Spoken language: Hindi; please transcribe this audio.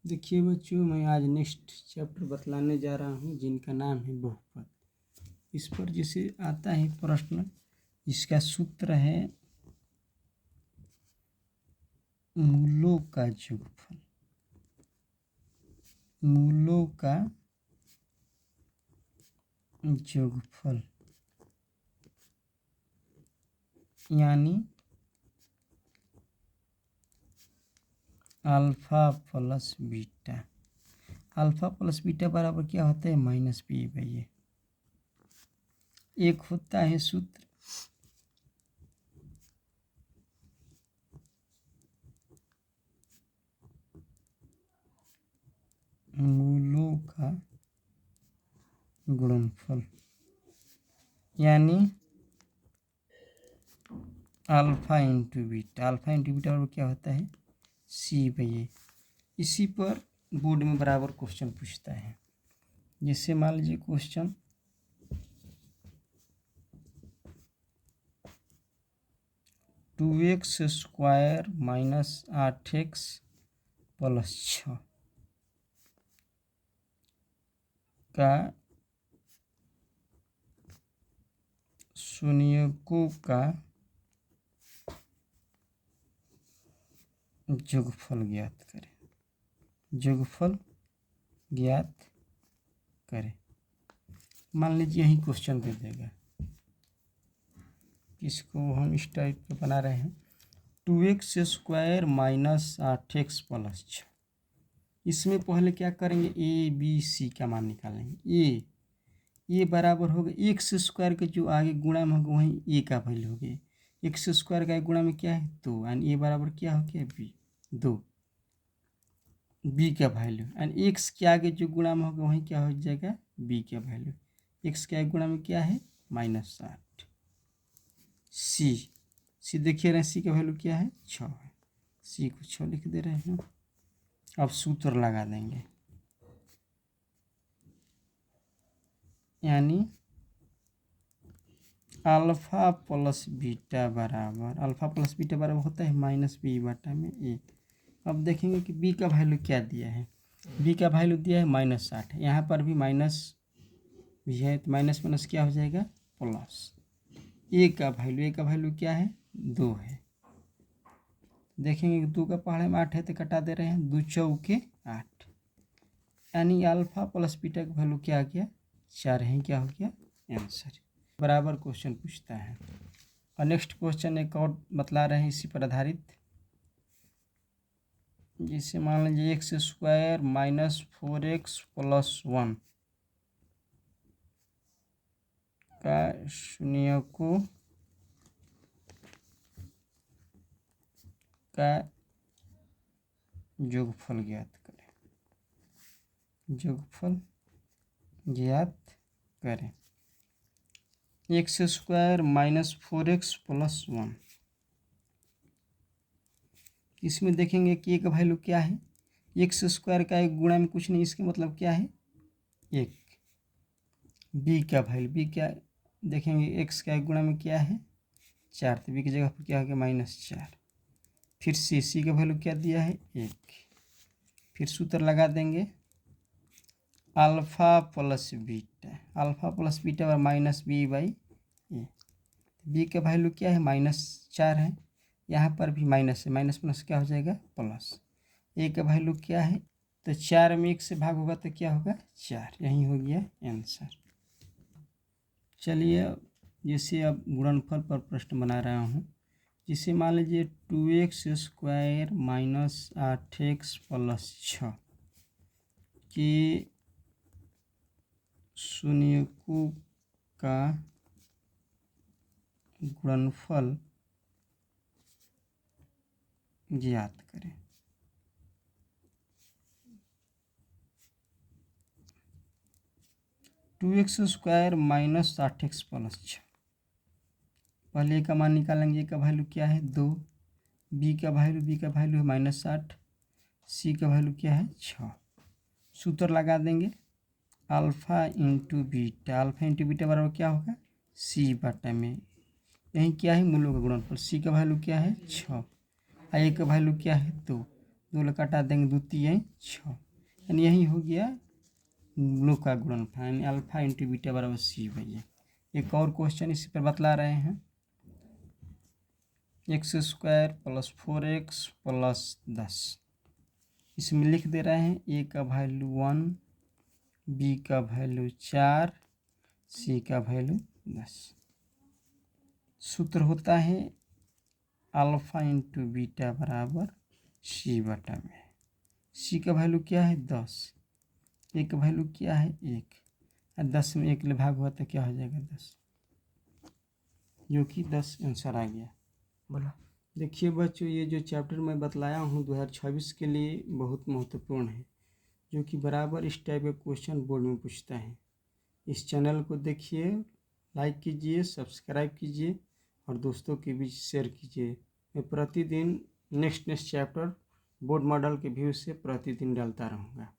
देखिए बच्चों, मैं आज नेक्स्ट चैप्टर बतलाने जा रहा हूँ जिनका नाम है बहुपद। इस पर जैसे आता है प्रश्न, इसका सूत्र है मूलों का योगफल। मूलों का योगफल यानी alpha plus beta. Alpha plus beta बराबर क्या होता है? माइनस बी बाई ए। एक होता है सूत्र मूलों का गुणनफल यानी alpha into beta. Alpha into beta बराबर क्या होता है? सी बाई ए। इसी पर बोर्ड में बराबर क्वेश्चन पूछता है। जैसे मान लीजिए question 2x² minus 8x plus 6 का शून्यकों का योगफल ज्ञात करें। योगफल ज्ञात करें। मान लीजिए यही क्वेश्चन दे देगा, इसको हम इस टाइप पे बना रहे हैं। 2x² minus 8x plus 6। इसमें पहले क्या करेंगे? ए बी सी का मान निकालेंगे। ए बराबर होगा x² के जो आगे गुणा में होगा वहीं ए का वैल्यू हो गया। x² का गुणा में क्या है? 2। एंड ए बराबर क्या हो गया? बी। 2 बी का वैल्यू एंड एक्स के आगे जो गुणा में होगा वहीं क्या हो जाएगा? बी का वैल्यू। एक्स के आगे गुणा में क्या है? -8। सी देखिए रहे, सी का वैल्यू क्या है? 6 है। सी को 6 लिख दे रहे हैं। अब सूत्र लगा देंगे, यानी अल्फा प्लस बीटा बराबर होता है माइनस बी बटा में ए। अब देखेंगे कि बी का वैल्यू क्या दिया है। बी का वैल्यू दिया है -8। यहाँ पर भी माइनस भी है, तो माइनस माइनस क्या हो जाएगा? प्लस। ए का वैल्यू क्या है? 2 है। देखेंगे कि 2 का पहाड़े में 8 है तो कटा दे रहे हैं। 2 चौके 8, यानी अल्फा प्लस बीटा का वैल्यू क्या आ गया? 4 है। क्या हो गया? आंसर। बराबर क्वेश्चन पूछता है। और नेक्स्ट क्वेश्चन एक और बतला रहे हैं इसी पर आधारित। जिसे मान लीजिए x² माइनस 4x प्लस 1 का शून्यकों का योगफल ज्ञात करें। योगफल ज्ञात करें। x² minus 4x plus 1। इसमें देखेंगे कि ए का वैल्यू क्या है? x² का एक गुणा में कुछ नहीं, इसका मतलब क्या है? 1। बी का वैल्यू, बी क्या देखेंगे? x का एक गुणा में क्या है? 4, तो बी की जगह पर क्या हो गया? -4। फिर सी का वैल्यू क्या दिया है? 1। फिर सूत्र लगा देंगे अल्फा प्लस बीटा और minus B by A. B का वैल्यू क्या है? -4 है। यहाँ पर भी माइनस है, माइनस प्लस क्या हो जाएगा? प्लस। ए का वैल्यू क्या है? तो 4 में 1 से भाग होगा तो क्या होगा? 4। यही हो गया आंसर। चलिए जैसे अब गुणनफल पर प्रश्न बना रहा हूँ। जिसे मान लीजिए 2x² माइनस 8x प्लस 6 के शून्यकों का गुणनफल ज्ञात करें। Two x² minus 8x plus 6। पहले का मान निकालेंगे। का वैल्यू क्या है? 2। बी का वैल्यू है -8। सी का वैल्यू क्या है? 6। सूत्र लगा देंगे अल्फा इंटू बीटा बराबर क्या होगा? सी बटा में यही क्या है? मूलों का गुणनफल। सी का वैल्यू क्या है? 6। ए का वैल्यू क्या है? 2। 2 लोग काटा देंगे, 2 3 6, यानी यही हो गया लोग का गुणनफल, यानी अल्फा इंटू बीटा बराबर सी भैया। एक और क्वेश्चन इसी पर बतला रहे हैं, x² + 4x + 10, इसमें लिख दे रहे हैं a का वैल्यू 1, b का वैल्यू 4, c का वैल्यू 10। सूत्र होता है अल्फा इंटू बीटा बराबर सी बटा में। सी का वैल्यू क्या है 10, ए का वैल्यू क्या है 1, और 10 में 1 ले भाग हुआ तो क्या हो जाएगा 10, जो कि 10 आंसर आ गया। बोला देखिए बच्चों, ये जो चैप्टर मैं बतलाया हूँ 2026 के लिए बहुत महत्वपूर्ण है, जो कि बराबर इस टाइप का क्वेश्चन बोर्ड में पूछता है। इस चैनल को देखिए, लाइक कीजिए, सब्सक्राइब कीजिए और दोस्तों के बीच शेयर कीजिए। मैं प्रतिदिन नेक्स्ट चैप्टर बोर्ड मॉडल के व्यू से प्रतिदिन डालता रहूँगा।